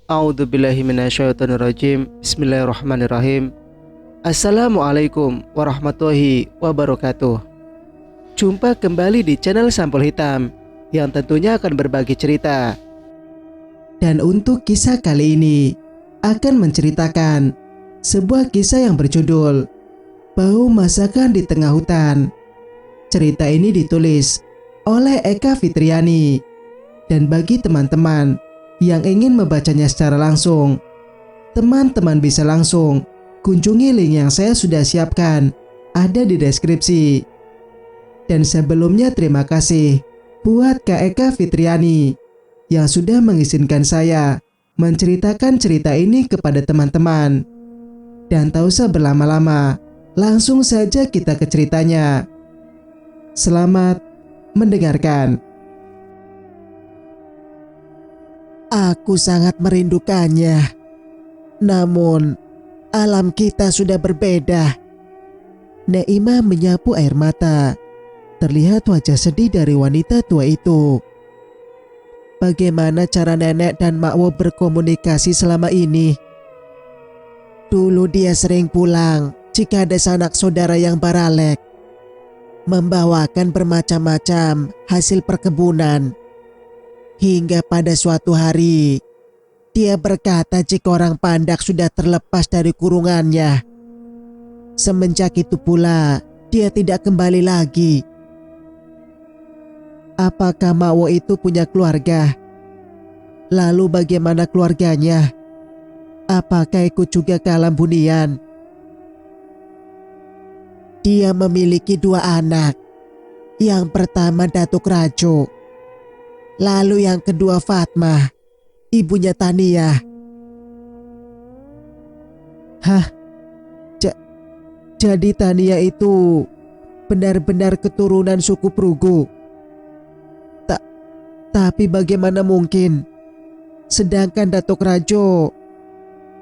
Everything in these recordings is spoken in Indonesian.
A'udzubillahi minasyaitonirrajim. Bismillahirrahmanirrahim. Assalamualaikum warahmatullahi wabarakatuh. Jumpa kembali di channel Sampul Hitam yang tentunya akan berbagi cerita. Dan untuk kisah kali ini akan menceritakan sebuah kisah yang berjudul Bau Masakan di Tengah Hutan. Cerita ini ditulis oleh Eka Fitriani. Dan bagi teman-teman yang ingin membacanya secara langsung, teman-teman bisa langsung kunjungi link yang saya sudah siapkan, ada di deskripsi. Dan sebelumnya terima kasih buat Kak Eka Fitriani yang sudah mengizinkan saya menceritakan cerita ini kepada teman-teman. Dan tak usah berlama-lama, langsung saja kita ke ceritanya. Selamat mendengarkan. Aku sangat merindukannya. Namun, alam kita sudah berbeda. Naimah menyapu air mata. Terlihat wajah sedih dari wanita tua itu. Bagaimana cara nenek dan Makwo berkomunikasi selama ini? Dulu dia sering pulang jika ada sanak saudara yang baralek, membawakan bermacam-macam hasil perkebunan. Hingga pada suatu hari, dia berkata jika orang Pandak sudah terlepas dari kurungannya. Semenjak itu pula, dia tidak kembali lagi. Apakah Makwo itu punya keluarga? Lalu bagaimana keluarganya? Apakah ikut juga ke alam bunian? Dia memiliki 2 anak. Yang pertama Datuk Rajo. Lalu yang kedua Fatmah, ibunya Tania. Hah? Jadi Tania itu benar-benar keturunan suku Prugu? Tapi bagaimana mungkin? Sedangkan Datuk Rajo,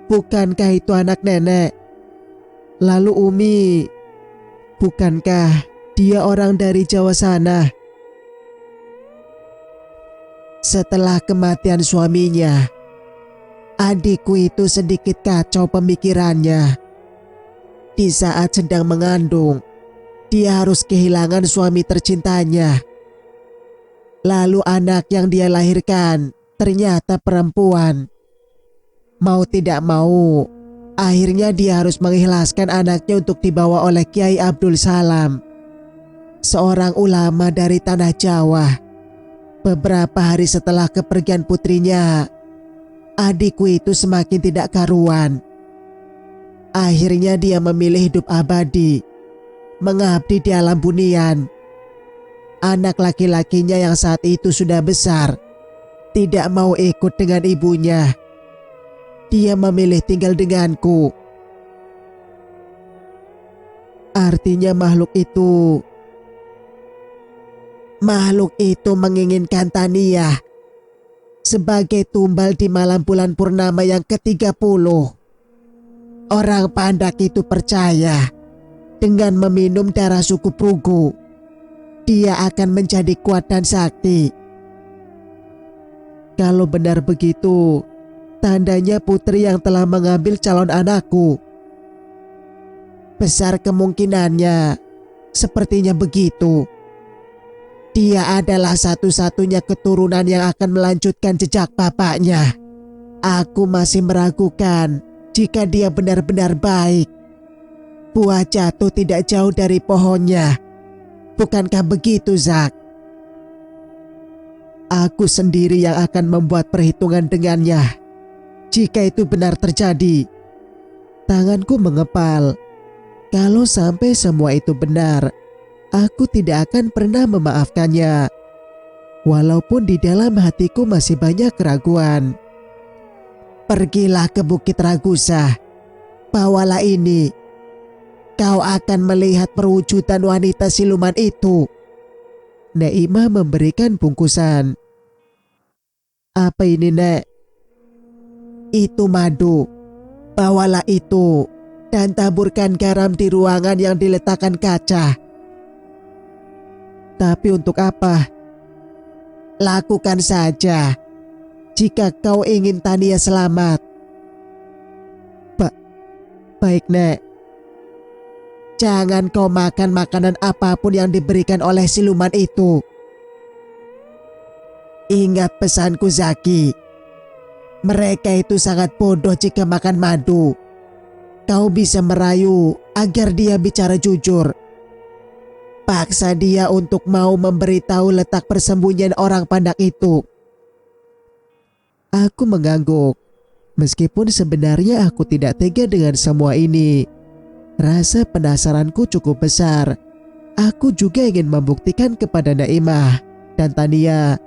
bukankah itu anak nenek? Lalu Umi, bukankah dia orang dari Jawa sana? Setelah kematian suaminya, adikku itu sedikit kacau pemikirannya. Di saat sedang mengandung, dia harus kehilangan suami tercintanya. Lalu anak yang dia lahirkan ternyata perempuan. Mau tidak mau, akhirnya dia harus mengikhlaskan anaknya untuk dibawa oleh Kiai Abdul Salam, seorang ulama dari tanah Jawa. Beberapa hari setelah kepergian putrinya, adikku itu semakin tidak karuan. Akhirnya dia memilih hidup abadi, mengabdi di alam bunian. Anak laki-lakinya yang saat itu sudah besar, tidak mau ikut dengan ibunya. Dia memilih tinggal denganku. Artinya makhluk itu menginginkan Tania sebagai tumbal di malam bulan purnama yang ke-30. Orang Pandak itu percaya dengan meminum darah suku Prugu, dia akan menjadi kuat dan sakti. Kalau benar begitu, tandanya putri yang telah mengambil calon anakku. Besar kemungkinannya sepertinya begitu. Dia adalah satu-satunya keturunan yang akan melanjutkan jejak bapaknya. Aku masih meragukan jika dia benar-benar baik. Buah jatuh tidak jauh dari pohonnya. Bukankah begitu, Zak? Aku sendiri yang akan membuat perhitungan dengannya. Jika itu benar terjadi, tanganku mengepal. Kalau sampai semua itu benar, aku tidak akan pernah memaafkannya. Walaupun di dalam hatiku masih banyak keraguan. Pergilah ke Bukit Ragusa. Bawalah ini. Kau akan melihat perwujudan wanita siluman itu. Naimah memberikan bungkusan. Apa ini, Nek? Itu madu. Bawalah itu dan taburkan garam di ruangan yang diletakkan kaca. Tapi untuk apa? Lakukan saja. jika kau ingin Tania selamat. Baik, Nek. Jangan kau makan makanan apapun yang diberikan oleh siluman itu. Ingat pesanku, Zaki. Mereka itu sangat bodoh jika makan madu. Kau bisa merayu agar dia bicara jujur. Paksa dia untuk mau memberitahu letak persembunyian orang pandak itu. Aku mengangguk. Meskipun sebenarnya aku tidak tega dengan semua ini. Rasa penasaranku cukup besar. Aku juga ingin membuktikan kepada Naimah dan Tania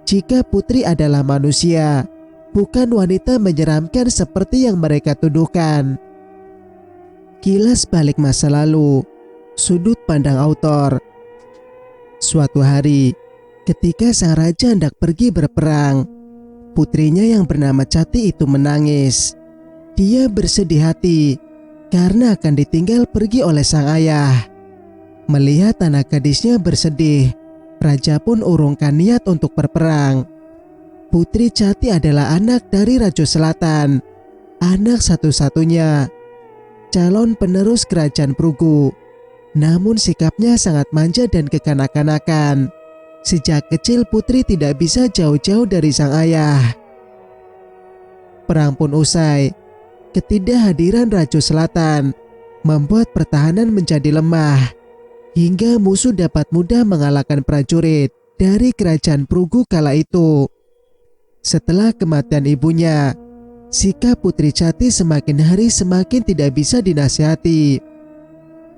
jika Putri adalah manusia, bukan wanita menyeramkan seperti yang mereka tuduhkan. Kilas balik masa lalu, sudut pandang autor. Suatu hari, ketika sang raja hendak pergi berperang, putrinya yang bernama Cati itu menangis. Dia bersedih hati karena akan ditinggal pergi oleh sang ayah. Melihat anak gadisnya bersedih, raja pun urungkan niat untuk berperang. Putri Cati adalah anak dari Raja Selatan, anak satu-satunya, calon penerus kerajaan Prugu. Namun sikapnya sangat manja dan kekanak-kanakan. Sejak kecil Putri tidak bisa jauh-jauh dari sang ayah. Perang pun usai. Ketidakhadiran Raja Selatan membuat pertahanan menjadi lemah, hingga musuh dapat mudah mengalahkan prajurit dari kerajaan Prugu kala itu. Setelah kematian ibunya, sikap Putri Cati semakin hari semakin tidak bisa dinasihati.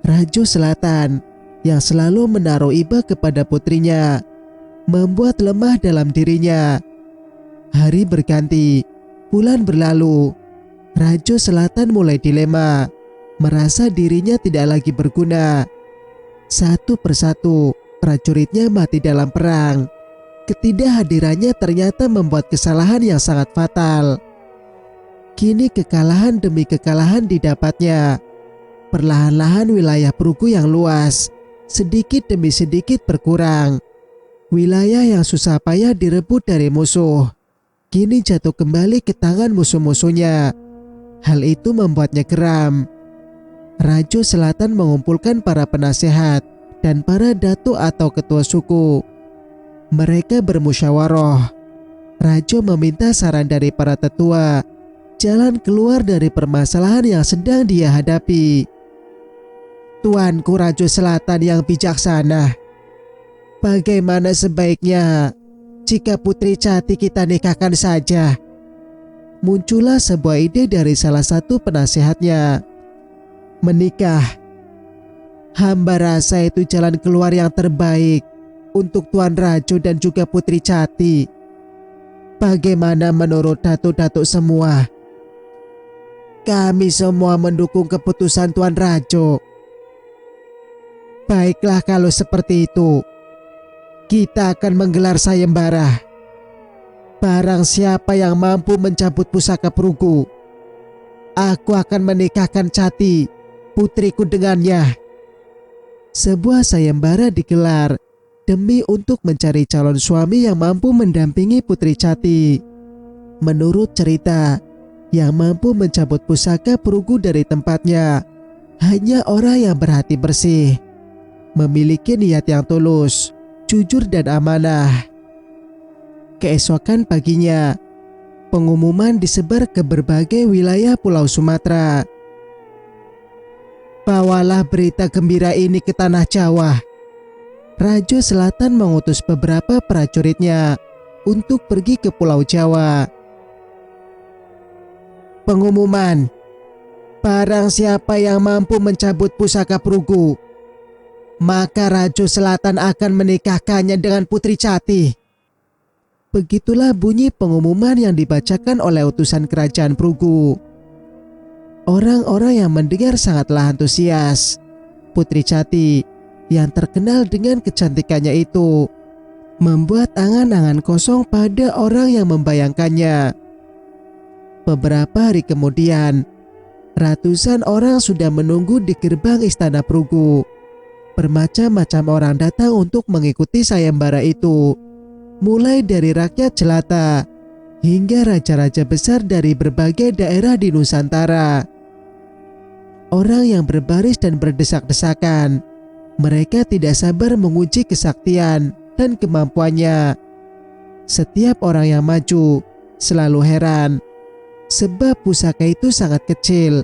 Raja Selatan yang selalu menaruh iba kepada putrinya membuat lemah dalam dirinya. Hari berganti, bulan berlalu. Raja Selatan mulai dilema, merasa dirinya tidak lagi berguna. Satu persatu prajuritnya mati dalam perang. Ketidakhadirannya ternyata membuat kesalahan yang sangat fatal. Kini kekalahan demi kekalahan didapatnya. Perlahan-lahan wilayah Prugu yang luas sedikit demi sedikit berkurang. Wilayah yang susah payah direbut dari musuh kini jatuh kembali ke tangan musuh-musuhnya. Hal itu membuatnya geram. Raja Selatan mengumpulkan para penasehat dan para datu atau ketua suku. Mereka bermusyawarah. Raja meminta saran dari para tetua jalan keluar dari permasalahan yang sedang dia hadapi. Tuanku Raja Selatan yang bijaksana, bagaimana sebaiknya jika Putri Cati kita nikahkan saja? Muncullah sebuah ide dari salah satu penasehatnya. Menikah. Hamba rasa itu jalan keluar yang terbaik untuk Tuan Raja dan juga Putri Cati. Bagaimana menurut datuk-datuk semua? Kami semua mendukung keputusan Tuan Raja. Baiklah kalau seperti itu. Kita akan menggelar sayembara. Barang siapa yang mampu mencabut pusaka Prugu, aku akan menikahkan Cati, putriku, dengannya. Sebuah sayembara digelar demi untuk mencari calon suami yang mampu mendampingi Putri Cati. Menurut cerita, yang mampu mencabut pusaka Prugu dari tempatnya hanya orang yang berhati bersih, memiliki niat yang tulus, jujur dan amanah. Keesokan paginya, pengumuman disebar ke berbagai wilayah Pulau Sumatera. Bawalah berita gembira ini ke tanah Jawa. Raja Selatan mengutus beberapa prajuritnya untuk pergi ke Pulau Jawa. Pengumuman, barang siapa yang mampu mencabut pusaka Prugu, maka Raja Selatan akan menikahkannya dengan Putri Cati. Begitulah bunyi pengumuman yang dibacakan oleh utusan kerajaan Prugu. Orang-orang yang mendengar sangatlah antusias. Putri Cati yang terkenal dengan kecantikannya itu membuat angan-angan kosong pada orang yang membayangkannya. Beberapa hari kemudian, ratusan orang sudah menunggu di gerbang istana Prugu. Bermacam-macam orang datang untuk mengikuti sayembara itu, mulai dari rakyat jelata hingga raja-raja besar dari berbagai daerah di Nusantara. Orang yang berbaris dan berdesak-desakan, mereka tidak sabar menguji kesaktian dan kemampuannya. Setiap orang yang maju selalu heran, sebab pusaka itu sangat kecil,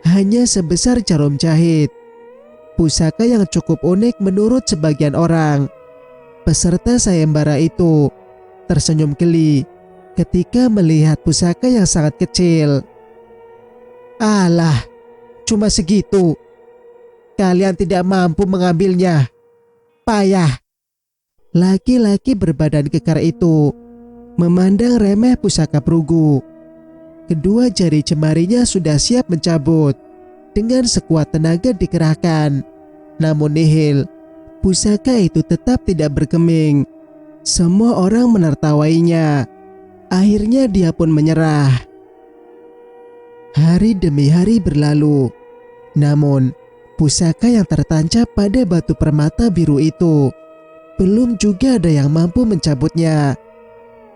hanya sebesar jarum jahit. Pusaka yang cukup unik menurut sebagian orang. Peserta sayembara itu tersenyum geli ketika melihat pusaka yang sangat kecil. Alah, cuma segitu. Kalian tidak mampu mengambilnya. Payah. Laki-laki berbadan kekar itu memandang remeh pusaka perugu. Kedua jari jemarinya sudah siap mencabut. Dengan sekuat tenaga dikerahkan. Namun nihil, pusaka itu tetap tidak bergeming. Semua orang menertawainya. Akhirnya dia pun menyerah. Hari demi hari berlalu. Namun, pusaka yang tertancap pada batu permata biru itu belum juga ada yang mampu mencabutnya.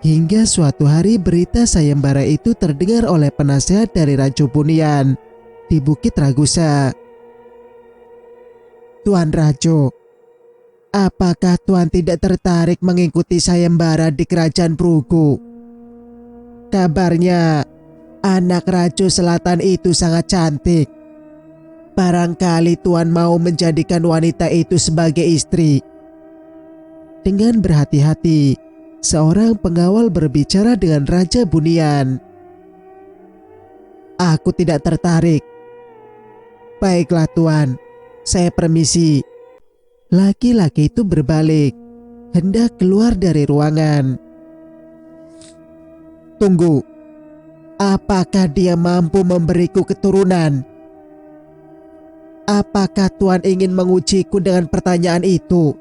Hingga suatu hari berita sayembara itu terdengar oleh penasehat dari Raja Bunian di Bukit Ragusa. Tuan Rajo, apakah Tuan tidak tertarik mengikuti sayembara di Kerajaan Prugu? Kabarnya anak Raja Selatan itu sangat cantik. Barangkali Tuan mau menjadikan wanita itu sebagai istri. Dengan berhati-hati, seorang pengawal berbicara dengan Raja Bunian. Aku tidak tertarik. Baiklah Tuan, saya permisi. Laki-laki itu berbalik, hendak keluar dari ruangan. Tunggu, apakah dia mampu memberiku keturunan? Apakah Tuan ingin mengujiku dengan pertanyaan itu?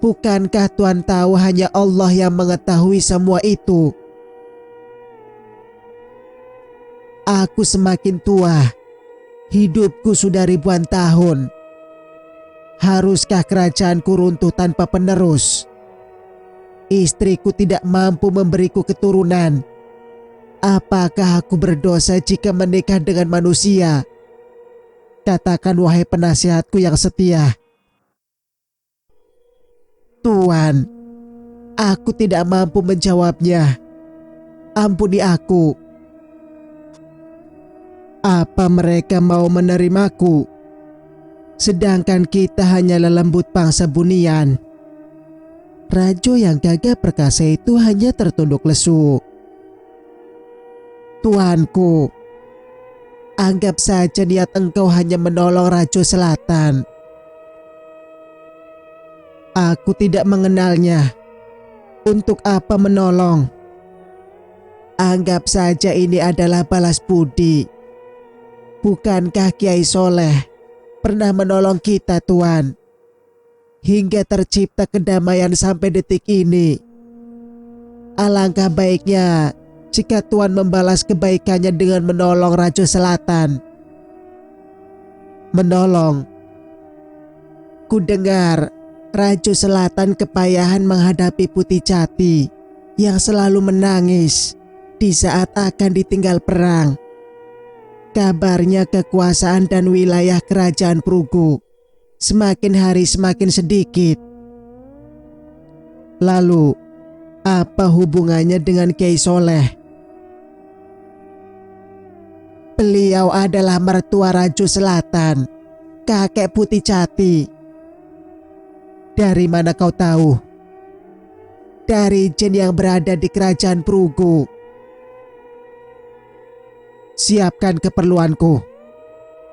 Bukankah Tuan tahu hanya Allah yang mengetahui semua itu? Aku semakin tua. Hidupku sudah ribuan tahun. Haruskah kerajaanku runtuh tanpa penerus? Istriku tidak mampu memberiku keturunan. Apakah aku berdosa jika menikah dengan manusia? Katakan wahai penasihatku yang setia. Tuan, aku tidak mampu menjawabnya. Ampuni aku. Apa mereka mau menerimaku? Sedangkan kita hanya lelembut bangsa Bunian. Raja yang gagah perkasa itu hanya tertunduk lesu. Tuanku, anggap saja niat engkau hanya menolong Raja Selatan. Aku tidak mengenalnya. Untuk apa menolong? Anggap saja ini adalah balas budi. Bukankah Kiai Soleh pernah menolong kita, Tuan? Hingga tercipta kedamaian sampai detik ini. Alangkah baiknya jika Tuan membalas kebaikannya dengan menolong Raja Selatan. Menolong. Ku dengar Raja Selatan kepayahan menghadapi Putih Jati yang selalu menangis di saat akan ditinggal perang. Kabarnya kekuasaan dan wilayah kerajaan Prugu semakin hari semakin sedikit. Lalu, apa hubungannya dengan Kiai Soleh? Beliau adalah mertua Raja Selatan, kakek Putih Jati. Dari mana kau tahu? Dari jin yang berada di kerajaan Prugu. Siapkan keperluanku.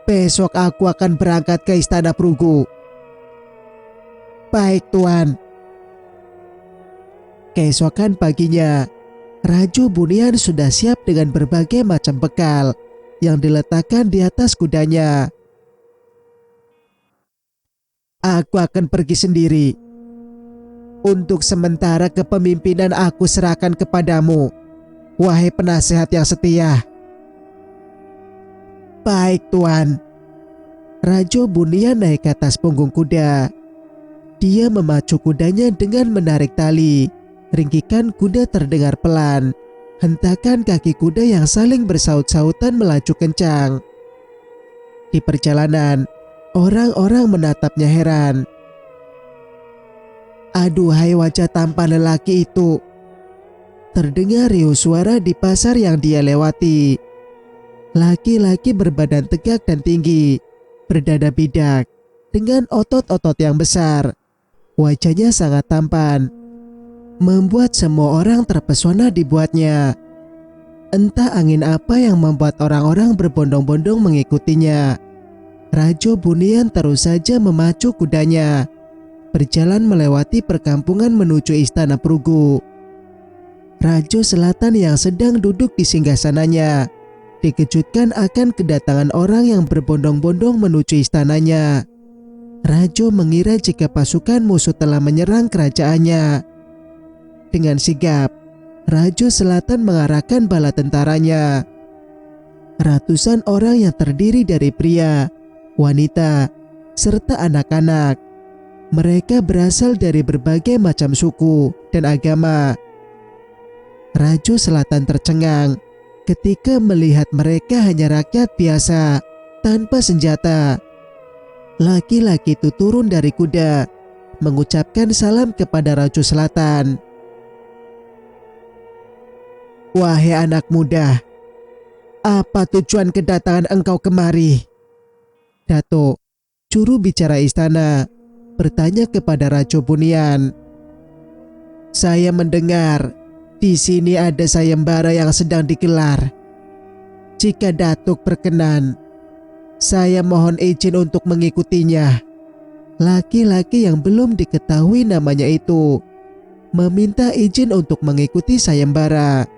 Besok aku akan berangkat ke istana Prugu. Baik Tuan. Keesokan paginya, Raja Bunian sudah siap dengan berbagai macam bekal yang diletakkan di atas kudanya. Aku akan pergi sendiri. Untuk sementara kepemimpinan aku serahkan kepadamu, wahai penasehat yang setia. Baik Tuan. Raja Bunian naik ke atas punggung kuda. Dia memacu kudanya dengan menarik tali. Ringkikan kuda terdengar pelan Hentakan kaki kuda yang saling bersaut-sautan melaju kencang. Di perjalanan, orang-orang menatapnya heran. "Aduhai wajah tampan lelaki itu!" Terdengar riuh suara di pasar yang dia lewati. Laki-laki berbadan tegak dan tinggi, berdada bidak, dengan otot-otot yang besar. Wajahnya sangat tampan, membuat semua orang terpesona dibuatnya. Entah angin apa yang membuat orang-orang berbondong-bondong mengikutinya. Rajo Bunian terus saja memacu kudanya, berjalan melewati perkampungan menuju istana Prugu. Rajo Selatan yang sedang duduk di singgasananya dikejutkan akan kedatangan orang yang berbondong-bondong menuju istananya. Rajo mengira jika pasukan musuh telah menyerang kerajaannya. Dengan sigap, Rajo Selatan mengarahkan bala tentaranya. Ratusan orang yang terdiri dari pria, wanita, serta anak-anak. Mereka berasal dari berbagai macam suku dan agama. Rajo Selatan tercengang ketika melihat mereka hanya rakyat biasa tanpa senjata. Laki-laki itu turun dari kuda, mengucapkan salam kepada Rajo Selatan. "Wahai anak muda, apa tujuan kedatangan engkau kemari?" Dato, juru bicara istana, bertanya kepada Rajo Bunian. "Saya mendengar di sini ada sayembara yang sedang digelar. Jika Datuk berkenan, saya mohon izin untuk mengikutinya." Laki-laki yang belum diketahui namanya itu meminta izin untuk mengikuti sayembara.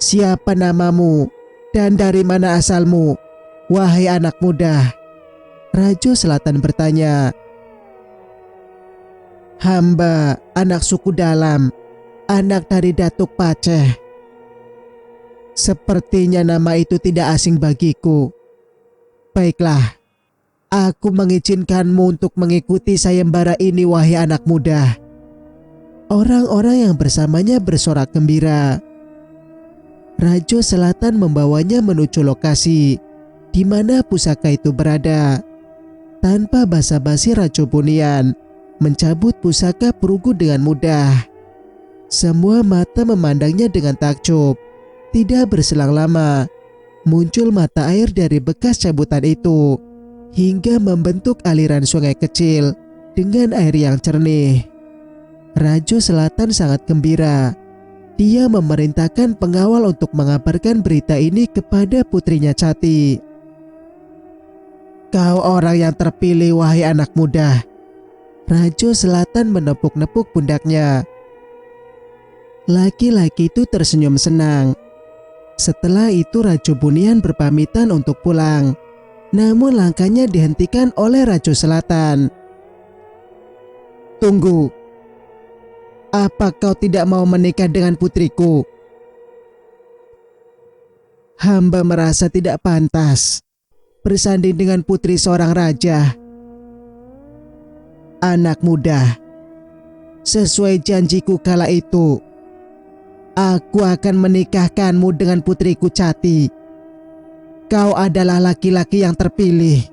"Siapa namamu dan dari mana asalmu, wahai anak muda?" Rajo Selatan bertanya. "Hamba anak suku dalam, anak dari Datuk Paceh." "Sepertinya nama itu tidak asing bagiku. Baiklah, aku mengizinkanmu untuk mengikuti sayembara ini, wahai anak muda." Orang-orang yang bersamanya bersorak gembira. Rajo Selatan membawanya menuju lokasi di mana pusaka itu berada. Tanpa basa-basi, Rajo Bunian mencabut pusaka Prugu dengan mudah. Semua mata memandangnya dengan takjub. Tidak berselang lama, muncul mata air dari bekas cabutan itu hingga membentuk aliran sungai kecil dengan air yang jernih. Rajo Selatan sangat gembira. Dia memerintahkan pengawal untuk mengabarkan berita ini kepada putrinya Cati. "Kau orang yang terpilih, wahai anak muda." Rajo Selatan menepuk-nepuk pundaknya. Laki-laki itu tersenyum senang. Setelah itu Rajo Bunian berpamitan untuk pulang. Namun langkahnya dihentikan oleh Rajo Selatan. "Tunggu. Apa kau tidak mau menikah dengan putriku?" "Hamba merasa tidak pantas bersanding dengan putri seorang raja." "Anak muda, sesuai janjiku kala itu, aku akan menikahkanmu dengan putriku Cati. Kau adalah laki-laki yang terpilih."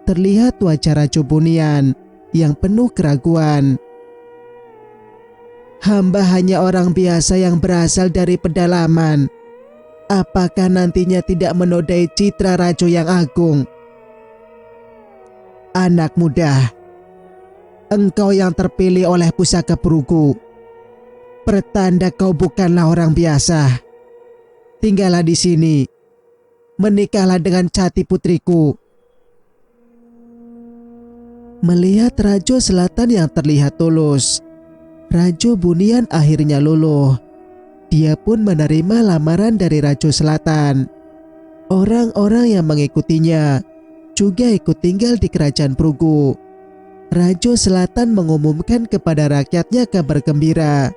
Terlihat wajah Rajo Bunian yang penuh keraguan. "Hamba hanya orang biasa yang berasal dari pedalaman. Apakah nantinya tidak menodai citra Rajo yang agung?" "Anak muda, engkau yang terpilih oleh pusaka Prugu. Pertanda kau bukanlah orang biasa. Tinggallah di sini. Menikahlah dengan Cati putriku." Melihat Rajo Selatan yang terlihat tulus, Rajo Bunian akhirnya luluh. Dia pun menerima lamaran dari Rajo Selatan. Orang-orang yang mengikutinya juga ikut tinggal di kerajaan Prugu. Rajo Selatan mengumumkan kepada rakyatnya kabar gembira.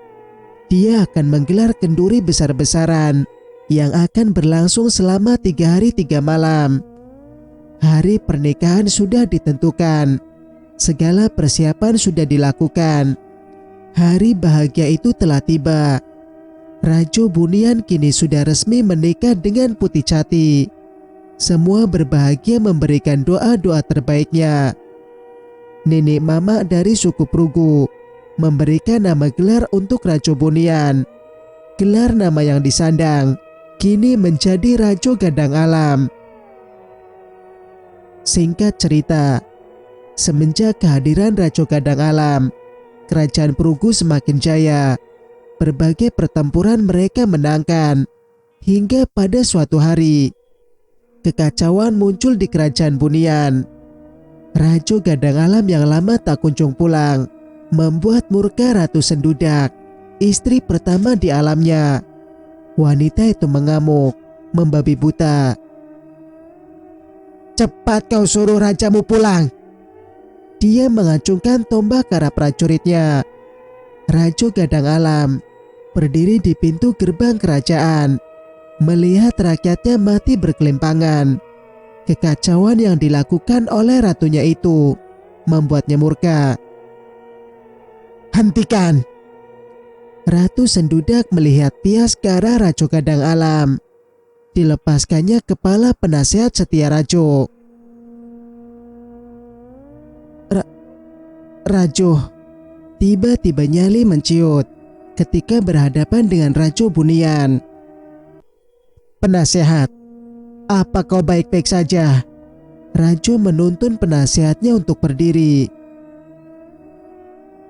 Dia akan menggelar kenduri besar-besaran yang akan berlangsung selama 3 hari 3 malam. Hari pernikahan sudah ditentukan. Segala persiapan sudah dilakukan. Hari bahagia itu telah tiba. Rajo Bunian kini sudah resmi menikah dengan Putih Cati. Semua berbahagia memberikan doa-doa terbaiknya. Nenek mama dari suku Prugu memberikan nama gelar untuk Rajo Bunian. Gelar nama yang disandang kini menjadi Rajo Gadang Alam. Singkat cerita, semenjak kehadiran Rajo Gadang Alam, kerajaan Prugu semakin jaya. Berbagai pertempuran mereka menangkan, hingga pada suatu hari kekacauan muncul di kerajaan Bunian. Rajo Gadang Alam yang lama tak kunjung pulang membuat murka Ratu Sendudak, istri pertama di alamnya. Wanita itu mengamuk, membabi buta. "Cepat kau suruh rajamu pulang!" Dia mengacungkan tombak ke arah prajuritnya. Rajo Gadang Alam berdiri di pintu gerbang kerajaan, melihat rakyatnya mati berkelimpangan. Kekacauan yang dilakukan oleh ratunya itu membuatnya murka. "Hentikan!" Ratu Sendudak melihat pias ke arah Rajo Gadang Alam. Dilepaskannya kepala penasehat setia Rajo. Rajo, tiba-tiba nyali menciut ketika berhadapan dengan Rajo Bunian. "Penasehat, apa kau baik-baik saja?" Rajo menuntun penasehatnya untuk berdiri.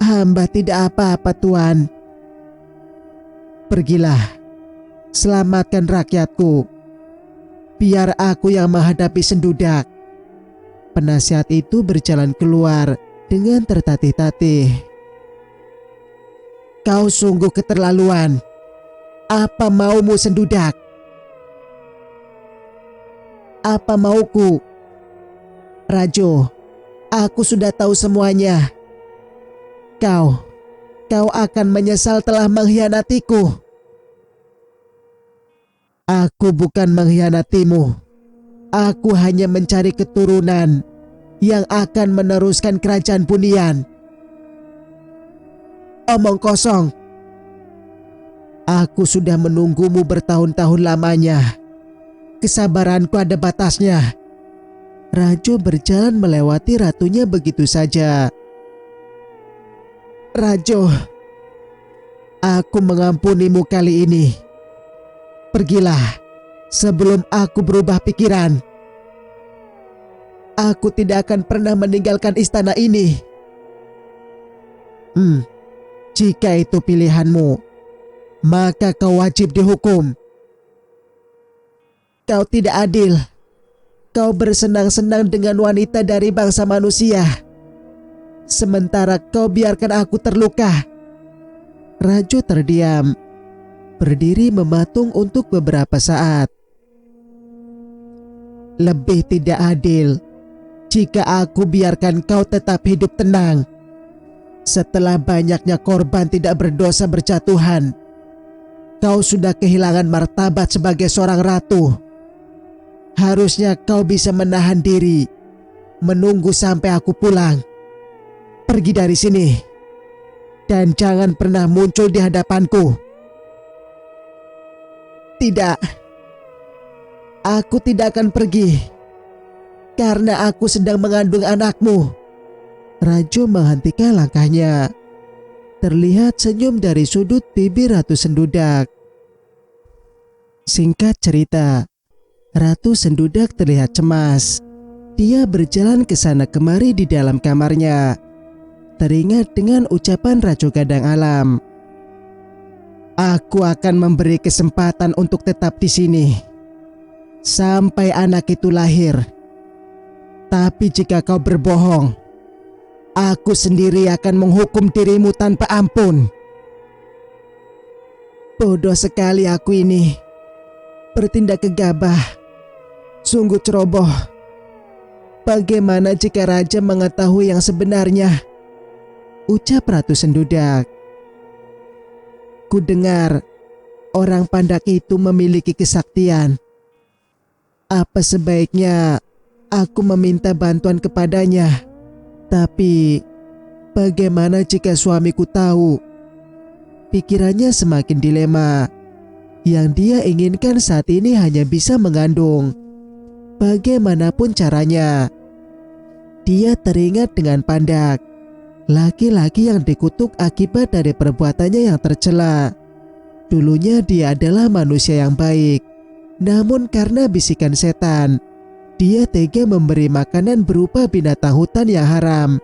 "Hamba tidak apa-apa, Tuan." "Pergilah, selamatkan rakyatku. Biar aku yang menghadapi Sendudak." Penasehat itu berjalan keluar dengan tertatih-tatih. "Kau sungguh keterlaluan. Apa maumu, Sendudak?" "Apa mauku? Rajo, aku sudah tahu semuanya. Kau akan menyesal telah mengkhianatiku." "Aku bukan mengkhianatimu. Aku hanya mencari keturunan yang akan meneruskan kerajaan Bunian." "Omong kosong. Aku sudah menunggumu bertahun-tahun lamanya. Kesabaranku ada batasnya." Rajo berjalan melewati ratunya begitu saja. "Rajo, aku mengampunimu kali ini. Pergilah sebelum aku berubah pikiran. Aku tidak akan pernah meninggalkan istana ini." Jika itu pilihanmu, maka kau wajib dihukum." "Kau tidak adil. Kau bersenang-senang dengan wanita dari bangsa manusia, sementara kau biarkan aku terluka." Rajo terdiam, berdiri mematung untuk beberapa saat. "Lebih tidak adil jika aku biarkan kau tetap hidup tenang. Setelah banyaknya korban tidak berdosa berjatuhan, kau sudah kehilangan martabat sebagai seorang ratu. Harusnya kau bisa menahan diri, menunggu sampai aku pulang. Pergi dari sini, dan jangan pernah muncul di hadapanku." "Tidak, aku tidak akan pergi, karena aku sedang mengandung anakmu." Rajo menghentikan langkahnya. Terlihat senyum dari sudut bibir Ratu Sendudak. Singkat cerita, Ratu Sendudak terlihat cemas. Dia berjalan ke sana kemari di dalam kamarnya. Teringat dengan ucapan Rajo Gadang Alam. "Aku akan memberi kesempatan untuk tetap di sini sampai anak itu lahir. Tapi jika kau berbohong, aku sendiri akan menghukum dirimu tanpa ampun." Bodoh sekali aku ini. Bertindak gegabah. Sungguh ceroboh. Bagaimana jika raja mengetahui yang sebenarnya? Ucap Ratu Sendudak. "Ku dengar orang Pandak itu memiliki kesaktian. Apa sebaiknya aku meminta bantuan kepadanya? Tapi bagaimana jika suamiku tahu pikirannya semakin dilema. Yang dia inginkan saat ini hanya bisa mengandung. Bagaimanapun caranya. Dia teringat dengan Pandak, laki-laki yang dikutuk akibat dari perbuatannya yang tercela. Dulunya dia adalah manusia yang baik, namun karena bisikan setan, dia tega memberi makanan berupa binatang hutan yang haram.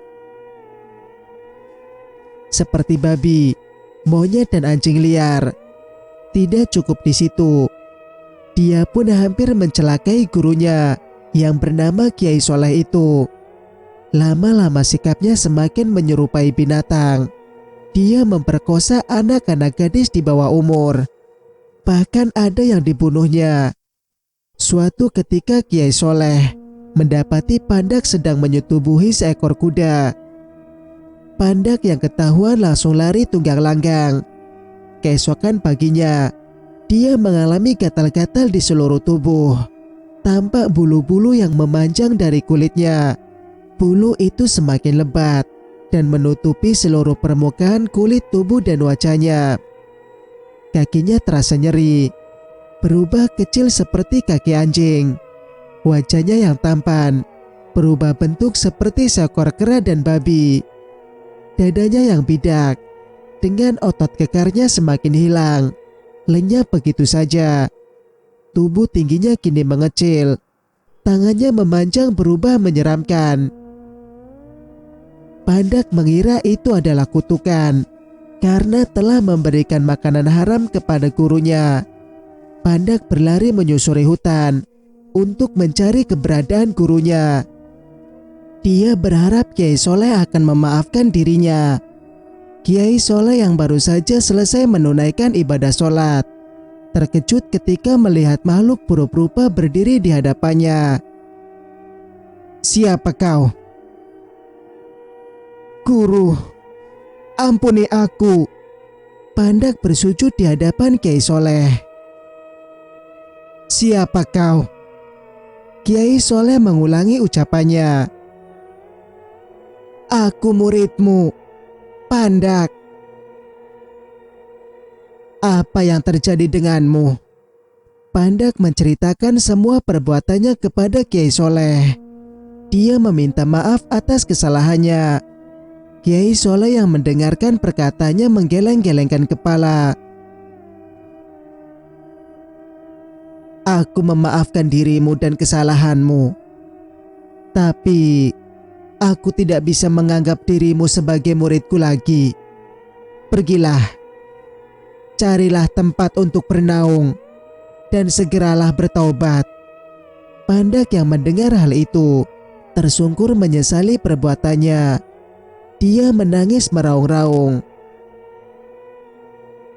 Seperti babi, monyet dan anjing liar. Tidak cukup di situ, dia pun hampir mencelakai gurunya yang bernama Kiai Soleh itu. Lama-lama sikapnya semakin menyerupai binatang. Dia memperkosa anak-anak gadis di bawah umur. Bahkan ada yang dibunuhnya. Suatu ketika Kiai Soleh mendapati Pandak sedang menyetubuhi seekor kuda. Pandak yang ketahuan langsung lari tunggang langgang. Keesokan paginya, dia mengalami gatal-gatal di seluruh tubuh. Tampak bulu-bulu yang memanjang dari kulitnya. Bulu itu semakin lebat dan menutupi seluruh permukaan kulit tubuh dan wajahnya. Kakinya terasa nyeri, berubah kecil seperti kaki anjing. Wajahnya yang tampan berubah bentuk seperti seekor kera dan babi. Dadanya yang bidak dengan otot kekarnya semakin hilang, lenyap begitu saja. Tubuh tingginya kini mengecil, tangannya memanjang berubah menyeramkan. Pandak mengira itu adalah kutukan karena telah memberikan makanan haram kepada gurunya. Pandak berlari menyusuri hutan untuk mencari keberadaan gurunya. Dia berharap Kiai Soleh akan memaafkan dirinya. Kiai Soleh yang baru saja selesai menunaikan ibadah sholat terkejut ketika melihat makhluk buruk rupa berdiri di hadapannya. "Siapa kau?" "Guru, ampuni aku." Pandak bersujud di hadapan Kiai Soleh. "Siapa kau?" Kiai Soleh mengulangi ucapannya. "Aku muridmu, Pandak." "Apa yang terjadi denganmu?" Pandak menceritakan semua perbuatannya kepada Kiai Soleh. Dia meminta maaf atas kesalahannya. Kiai Soleh yang mendengarkan perkataannya menggeleng-gelengkan kepala. "Aku memaafkan dirimu dan kesalahanmu. Tapi aku tidak bisa menganggap dirimu sebagai muridku lagi. Pergilah, carilah tempat untuk bernaung, dan segeralah bertaubat." Pandak yang mendengar hal itu tersungkur menyesali perbuatannya. Dia menangis meraung-raung.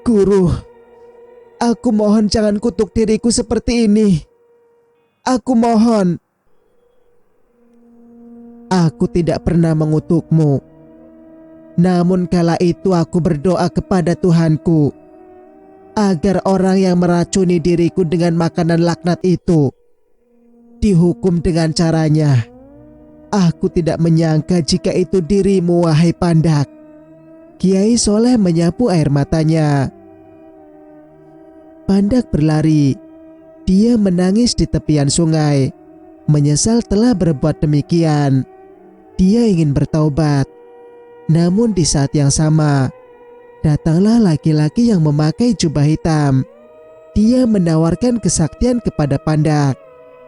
"Guru, aku mohon jangan kutuk diriku seperti ini. Aku mohon." "Aku tidak pernah mengutukmu. Namun kala itu aku berdoa kepada Tuhanku agar orang yang meracuni diriku dengan makanan laknat itu dihukum dengan caranya. Aku tidak menyangka jika itu dirimu, wahai Pandak." Kiai Soleh menyapu air matanya. Pandak berlari. Dia menangis di tepian sungai, menyesal telah berbuat demikian. Dia ingin bertaubat. Namun di saat yang sama, datanglah laki-laki yang memakai jubah hitam. Dia menawarkan kesaktian kepada Pandak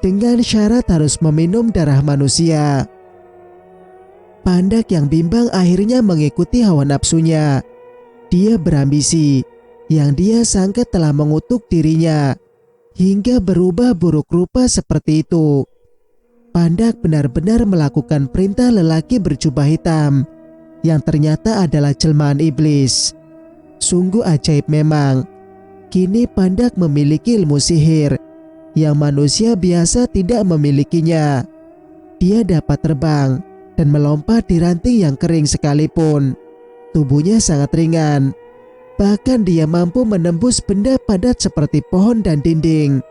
dengan syarat harus meminum darah manusia. Pandak yang bimbang akhirnya mengikuti hawa nafsunya. Dia berambisi yang dia sangka telah mengutuk dirinya hingga berubah buruk rupa seperti itu. Pandak benar-benar melakukan perintah lelaki berjubah hitam yang ternyata adalah jelmaan iblis. Sungguh ajaib memang. Kini Pandak memiliki ilmu sihir yang manusia biasa tidak memilikinya. Dia dapat terbang dan melompat di ranting yang kering sekalipun. Tubuhnya sangat ringan. Bahkan dia mampu menembus benda padat seperti pohon dan dinding.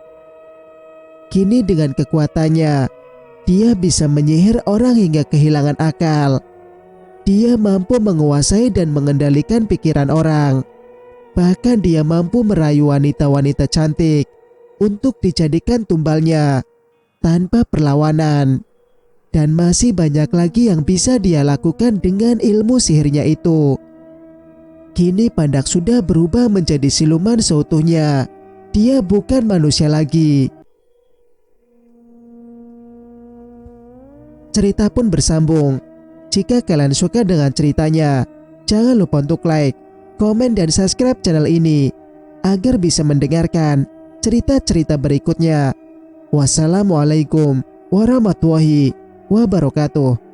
Kini dengan kekuatannya, dia bisa menyihir orang hingga kehilangan akal. Dia mampu menguasai dan mengendalikan pikiran orang. Bahkan dia mampu merayu wanita-wanita cantik untuk dijadikan tumbalnya tanpa perlawanan. Dan masih banyak lagi yang bisa dia lakukan dengan ilmu sihirnya itu. Kini Pandak sudah berubah menjadi siluman seutuhnya. Dia bukan manusia lagi. Cerita pun bersambung. Jika kalian suka dengan ceritanya, jangan lupa untuk like, komen, dan subscribe channel ini agar bisa mendengarkan cerita-cerita berikutnya. Wassalamualaikum warahmatullahi wabarakatuh.